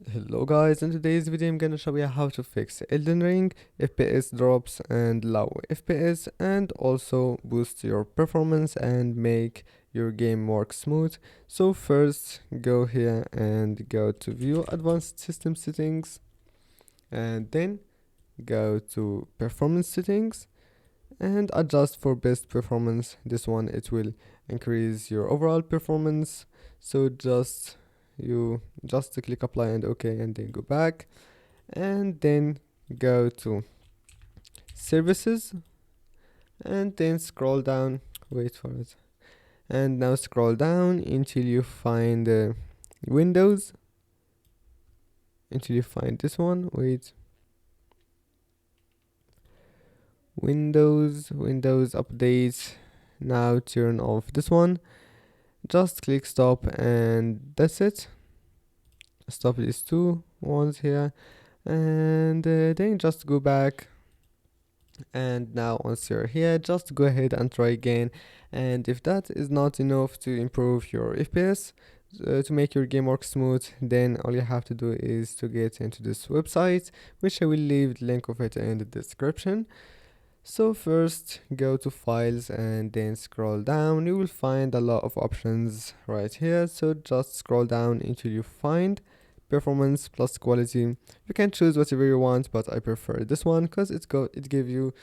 Hello guys, in today's video I'm gonna show you how to fix Elden Ring, FPS drops and low FPS, and also boost your performance and make your game work smooth. So first go here and go to view advanced system settings, and then go to performance settings and adjust for best performance. This one, it will increase your overall performance. So you just click apply and OK, and then go back and then go to services and then scroll down. Wait for it. And now scroll down until you find Windows, until you find this one. Wait, Windows updates. Now turn off this one. Just click stop and that's it. Stop these two ones here, and then just go back. And now once you're here, just go ahead and try again. And if that is not enough to improve your FPS, to make your game work smooth, then all you have to do is to get into this website, which I will leave the link of it in the description. So first go to files and then scroll down. You will find a lot of options right here, so just scroll down until you find performance plus quality. You can choose whatever you want, but I prefer this one because it give you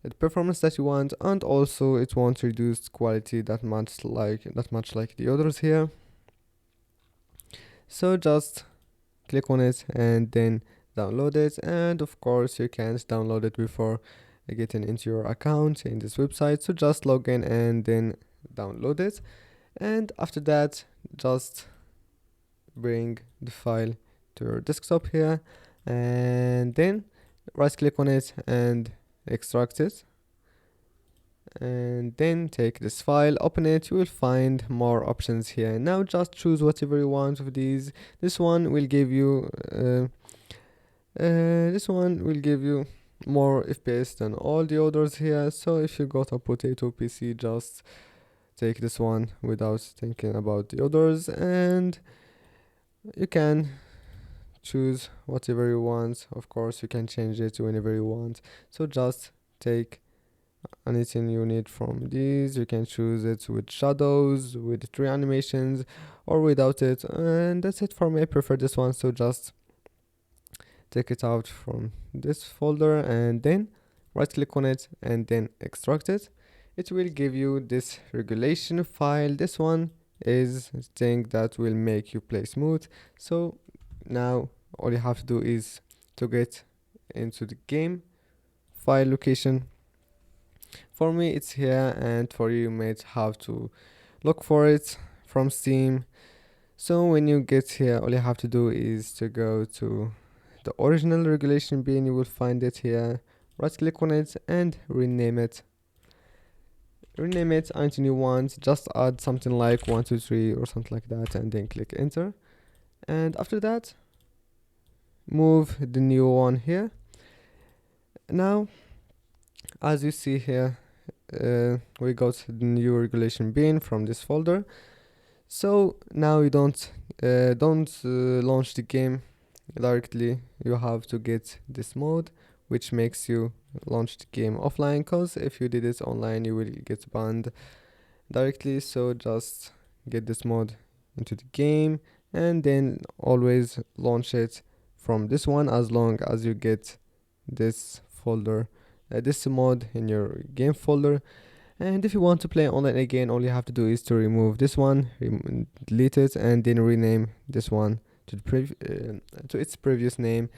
the performance that you want, and also it won't reduce quality that much like the others here. So just click on it and then download it, and of course you can't download it before getting into your account in this website, so just log in and then download it. And after that, just bring the file to your desktop here, and then right click on it and extract it, and then take this file, open it. You will find more options here. Now just choose whatever you want of these. This one will give you more FPS than all the others here. So if you got a potato PC, just take this one without thinking about the others, and you can choose whatever you want. Of course you can change it whenever you want, so just take anything you need from these. You can choose it with shadows, with tree animations, or without it, and that's it for me. I prefer this one, so just take it out from this folder and then right click on it and then extract it. It will give you this regulation file. This one is a thing that will make you play smooth. So now all you have to do is to get into the game file location. For me it's here, and for you might have to look for it from Steam. So when you get here, all you have to do is to go to the original regulation bin. You will find it here. Right click on it and rename it anything you want. Just add something like 123 or something like that, and then click enter. And after that, move the new one here. Now as you see here, we got the new regulation bin from this folder. So now you don't launch the game directly. You have to get this mode, which makes you launch the game offline, because if you did it online you will get banned directly. So just get this mode into the game and then always launch it from this one, as long as you get this folder, this mod in your game folder. And if you want to play online again, all you have to do is to remove this one, delete it, and then rename this one to to its previous name,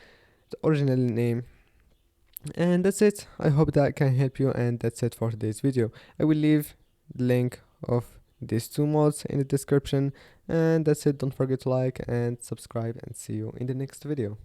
the original name. And that's it. I hope that can help you, and that's it for today's video. I will leave the link of these two mods in the description, and that's it. Don't forget to like and subscribe, and see you in the next video.